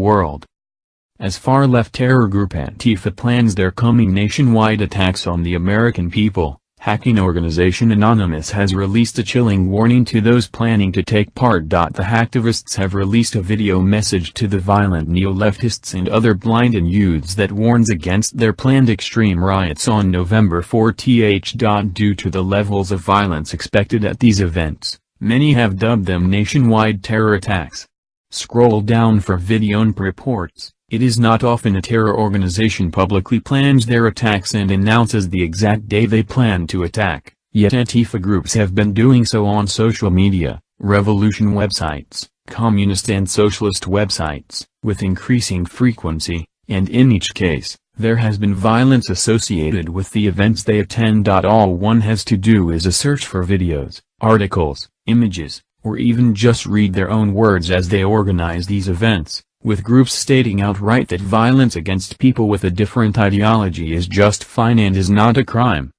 world. As far-left terror group Antifa plans their coming nationwide attacks on the American people, hacking organization Anonymous has released a chilling warning to those planning to take part. The hacktivists have released a video message to the violent neo-leftists and other blinded youths that warns against their planned extreme riots on November 4th. Due to the levels of violence expected at these events, many have dubbed them nationwide terror attacks. Scroll down for video and reports. It is not often a terror organization publicly plans their attacks and announces the exact day they plan to attack, yet Antifa groups have been doing so on social media, revolution websites, communist and socialist websites, with increasing frequency, and in each case, there has been violence associated with the events they attend. All one has to do is a search for videos, articles, images, or even just read their own words as they organize these events, with groups stating outright that violence against people with a different ideology is just fine and is not a crime.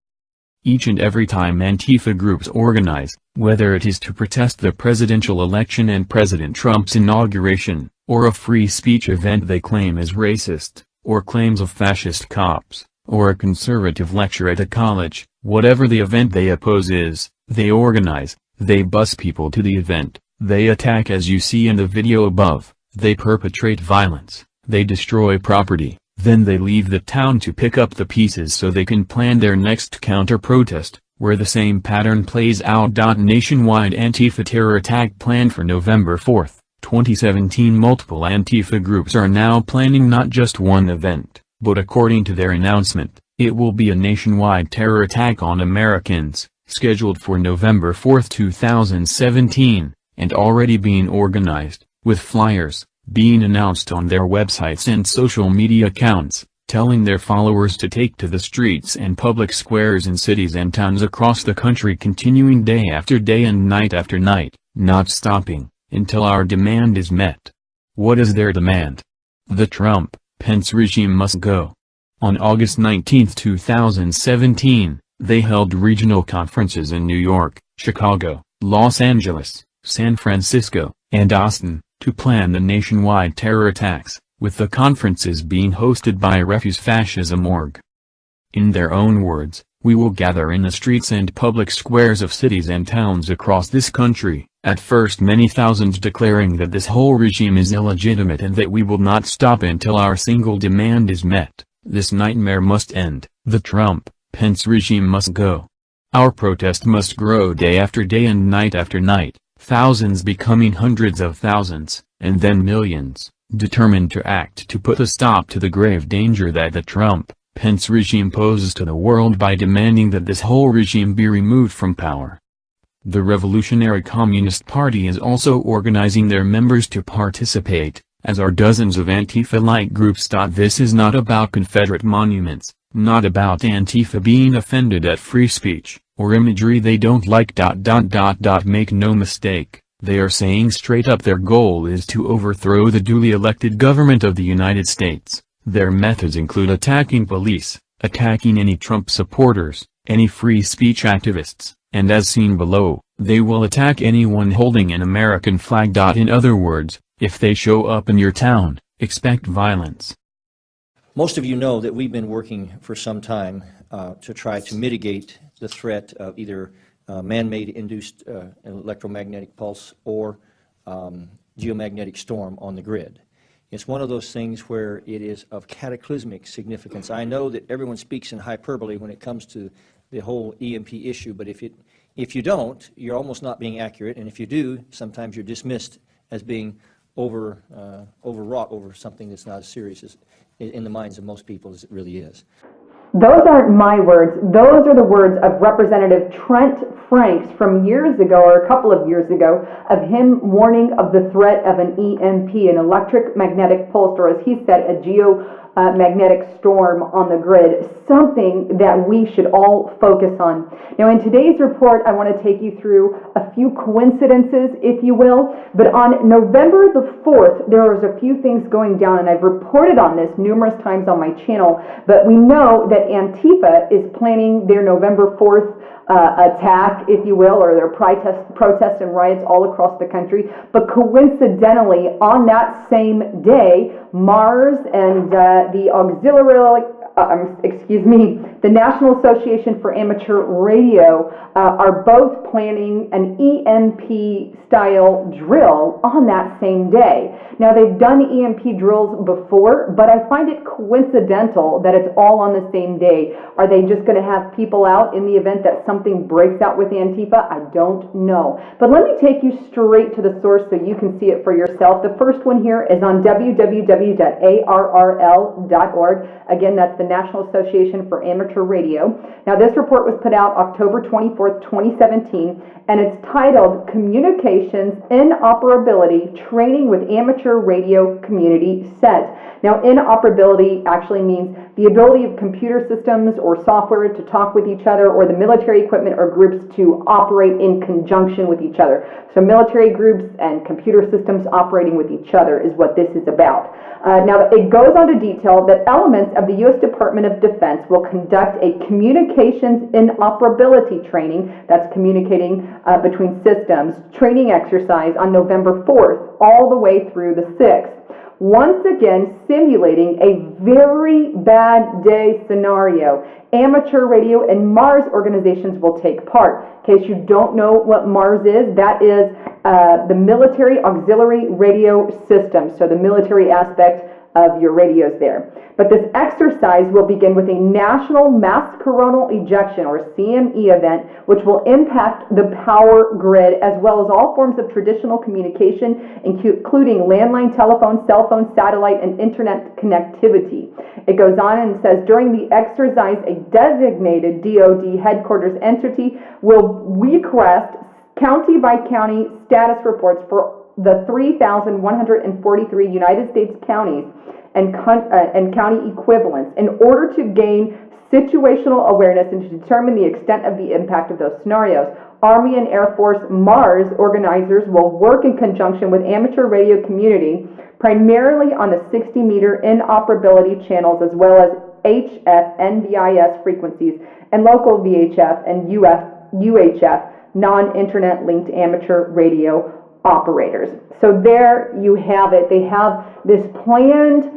Each and every time Antifa groups organize, whether it is to protest the presidential election and President Trump's inauguration, or a free speech event they claim is racist, or claims of fascist cops, or a conservative lecture at a college, whatever the event they oppose is, they organize, they bus people to the event, they attack as you see in the video above. They perpetrate violence, they destroy property, then they leave the town to pick up the pieces so they can plan their next counter-protest, where the same pattern plays out. Nationwide Antifa terror attack planned for November 4, 2017. Multiple Antifa groups are now planning not just one event, but according to their announcement, it will be a nationwide terror attack on Americans, scheduled for November 4, 2017, and already being organized, with flyers being announced on their websites and social media accounts, telling their followers to take to the streets and public squares in cities and towns across the country, continuing day after day and night after night, not stopping, until our demand is met. What is their demand? The Trump-Pence regime must go. On August 19, 2017, they held regional conferences in New York, Chicago, Los Angeles, San Francisco, and Austin, to plan the nationwide terror attacks, with the conferences being hosted by refusefascism.org. In their own words, we will gather in the streets and public squares of cities and towns across this country, at first many thousands, declaring that this whole regime is illegitimate and that we will not stop until our single demand is met. This nightmare must end. The Trump-Pence regime must go. Our protest must grow day after day and night after night. Thousands becoming hundreds of thousands, and then millions, determined to act to put a stop to the grave danger that the Trump-Pence regime poses to the world by demanding that this whole regime be removed from power. The Revolutionary Communist Party is also organizing their members to participate, as are dozens of Antifa-like groups. This is not about Confederate monuments, not about Antifa being offended at free speech, or imagery they don't like. Make no mistake, they are saying straight up their goal is to overthrow the duly elected government of the United States. Their methods include attacking police, attacking any Trump supporters, any free speech activists, and as seen below, they will attack anyone holding an American flag. In other words, if they show up in your town, expect violence. Most of you know that we've been working for some time to try to mitigate the threat of either man-made induced electromagnetic pulse or geomagnetic storm on the grid. It's one of those things where it is of cataclysmic significance. I know that everyone speaks in hyperbole when it comes to the whole EMP issue, but if you don't, you're almost not being accurate, and if you do, sometimes you're dismissed as being overwrought over something that's not as serious as, in the minds of most people, as it really is. Those aren't my words. Those are the words of Representative Trent Franks from years ago, or a couple of years ago, of him warning of the threat of an EMP, an electric magnetic pulse, or as he said, a geomagnetic storm on the grid, something that we should all focus on. Now, in today's report, I want to take you through a few coincidences, if you will, but on November the 4th, there was a few things going down, and I've reported on this numerous times on my channel, but we know that Antifa is planning their November 4th attack, if you will, or their protests and riots all across the country. But coincidentally, on that same day, Mars and the National Association for Amateur Radio are both planning an EMP-style drill on that same day. Now, they've done EMP drills before, but I find it coincidental that it's all on the same day. Are they just going to have people out in the event that something breaks out with Antifa? I don't know. But let me take you straight to the source so you can see it for yourself. The first one here is on www.arrl.org. Again, that's the National Association for Amateur Radio. Now, this report was put out October 24th, 2017, and it's titled Communications Inoperability Training with Amateur Radio Community Set. Now, inoperability actually means the ability of computer systems or software to talk with each other, or the military equipment or groups to operate in conjunction with each other. So military groups and computer systems operating with each other is what this is about. Now, it goes on to detail that elements of the U.S. Department of Defense will conduct a communications inoperability training, that's communicating between systems, training exercise on November 4th all the way through the 6th. Once again, simulating a very bad day scenario. Amateur radio and Mars organizations will take part. In case you don't know what Mars is, that is the Military Auxiliary Radio System, so the military aspect of your radios there. But this exercise will begin with a national mass coronal ejection, or CME event, which will impact the power grid as well as all forms of traditional communication, including landline telephone, cell phone, satellite, and internet connectivity. It goes on and says, during the exercise, a designated DoD headquarters entity will request county by county status reports for the 3,143 United States counties and county equivalents in order to gain situational awareness and to determine the extent of the impact of those scenarios. Army and Air Force Mars organizers will work in conjunction with amateur radio community, primarily on the 60-meter inoperability channels, as well as HF, NBIS frequencies, and local VHF and UHF, non-internet linked amateur radio operators. So there you have it. They have this planned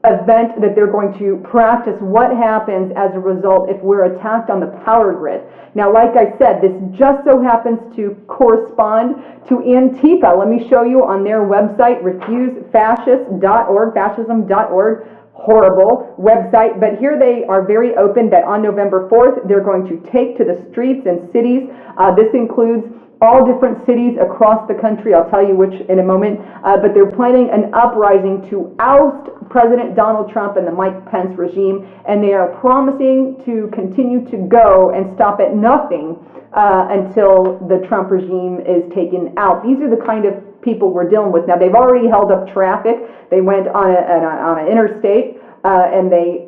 event that they're going to practice what happens as a result if we're attacked on the power grid. Now, like I said, this just so happens to correspond to Antifa. Let me show you on their website, refusefascist.org, fascism.org. Horrible website, but here they are very open that on November 4th, they're going to take to the streets and cities. This includes all different cities across the country. I'll tell you which in a moment, but they're planning an uprising to oust President Donald Trump and the Mike Pence regime, and they are promising to continue to go and stop at nothing until the Trump regime is taken out. These are the kind of people we're dealing with now. They've already held up traffic. They went on an interstate and they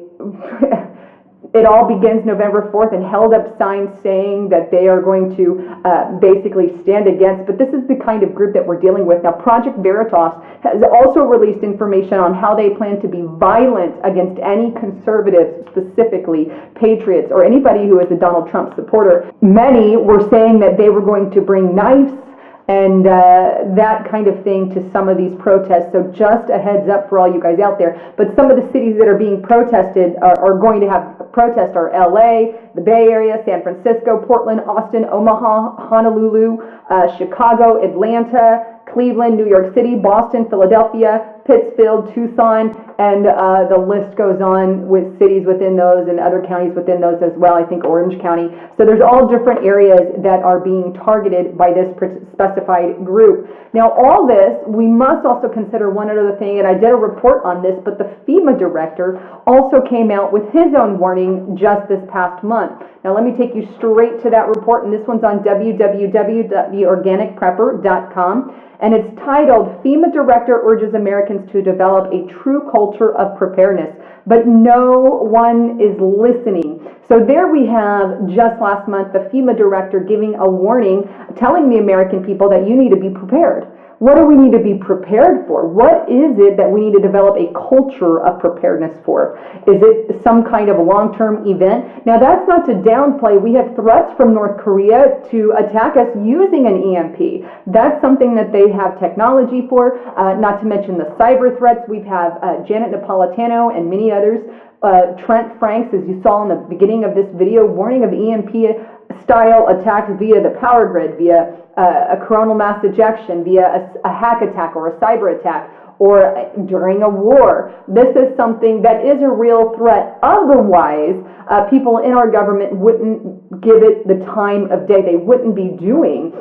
it all begins November 4th and held up signs saying that they are going to basically stand against. But this is the kind of group that we're dealing with now. Project Veritas has also released information on how they plan to be violent against any conservatives, specifically patriots or anybody who is a Donald Trump supporter. Many were saying that they were going to bring knives and that kind of thing to some of these protests. So just a heads up for all you guys out there. But some of the cities that are being protested are going to have protests are LA, the Bay Area, San Francisco, Portland, Austin, Omaha, Honolulu, Chicago, Atlanta, Cleveland, New York City, Boston, Philadelphia, Pittsfield, Tucson, and the list goes on with cities within those and other counties within those as well. I think Orange County. So there's all different areas that are being targeted by this specified group. Now, all this, we must also consider one other thing, and I did a report on this, but the FEMA director also came out with his own warning just this past month. Now, let me take you straight to that report, and this one's on www.theorganicprepper.com. And it's titled, FEMA Director Urges Americans to Develop a True Culture of Preparedness. But no one is listening. So there we have, just last month, the FEMA Director giving a warning, telling the American people that you need to be prepared. What do we need to be prepared for? What is it that we need to develop a culture of preparedness for? Is it some kind of long-term event? Now, that's not to downplay. We have threats from North Korea to attack us using an EMP. That's something that they have technology for, not to mention the cyber threats. We have Janet Napolitano and many others. Trent Franks, as you saw in the beginning of this video, warning of EMP-style attacks via the power grid, via a coronal mass ejection, via a hack attack or a cyber attack, or during a war. This is something that is a real threat. Otherwise, people in our government wouldn't give it the time of day. They wouldn't be doing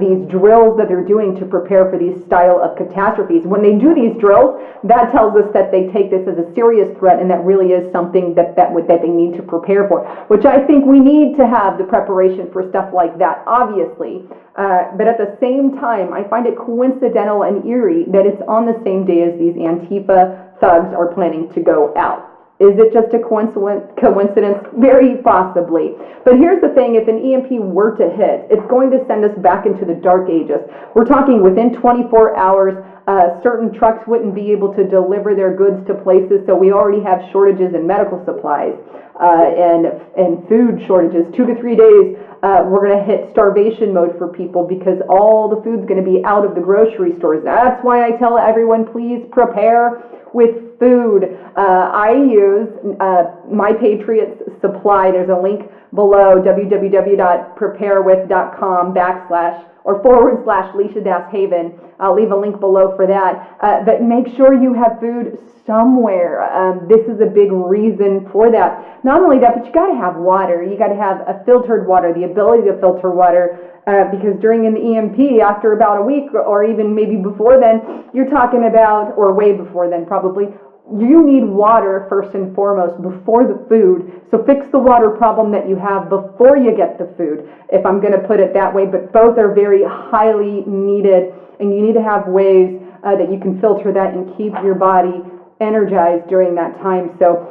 these drills that they're doing to prepare for these style of catastrophes. When they do these drills, that tells us that they take this as a serious threat, and that really is something that they need to prepare for, which I think we need to have the preparation for stuff like that, obviously. But at the same time, I find it coincidental and eerie that it's on the same day as these Antifa thugs are planning to go out. Is it just a coincidence? Very possibly. But here's the thing, if an EMP were to hit, it's going to send us back into the dark ages. We're talking within 24 hours, certain trucks wouldn't be able to deliver their goods to places, so we already have shortages in medical supplies and food shortages. 2 to 3 days, we're going to hit starvation mode for people because all the food's going to be out of the grocery stores. That's why I tell everyone, please prepare with food. I use My Patriot's Supply. There's a link below, www.preparewith.com/Leisha-Haven. I'll leave a link below for that. But make sure you have food somewhere. This is a big reason for that. Not only that, but you got to have water. You got to have a filtered water, the ability to filter water. Because during an EMP, after about a week, or even maybe before then, you're talking about, or way before then probably, you need water first and foremost before the food. So fix the water problem that you have before you get the food, if I'm going to put it that way. But both are very highly needed, and you need to have ways that you can filter that and keep your body energized during that time. So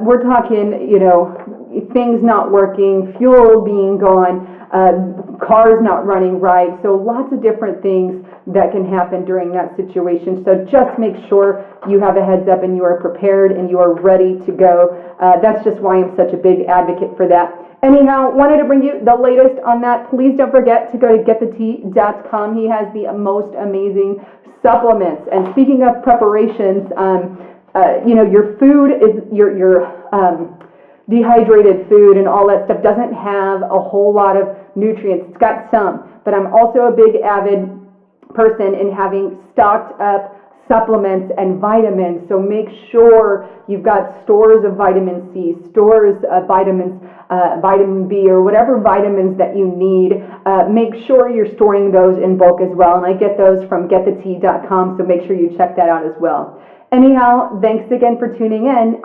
we're talking, you know, things not working, fuel being gone, cars not running right. So lots of different things that can happen during that situation. So just make sure you have a heads up and you are prepared and you are ready to go. That's just why I'm such a big advocate for that. Anyhow, wanted to bring you the latest on that. Please don't forget to go to 𝐀𝐑𝐍𝐈𝐍𝐆.com. He has the most amazing supplements. And speaking of preparations, you know, your food is your dehydrated food and all that stuff doesn't have a whole lot of nutrients. It's got some, but I'm also a big avid person in having stocked up supplements and vitamins. So make sure you've got stores of vitamin C, stores of vitamins, vitamin B, or whatever vitamins that you need. Make sure you're storing those in bulk as well. And I get those from 𝐀𝐑𝐍𝐈𝐍𝐆.com, so make sure you check that out as well. Anyhow, thanks again for tuning in.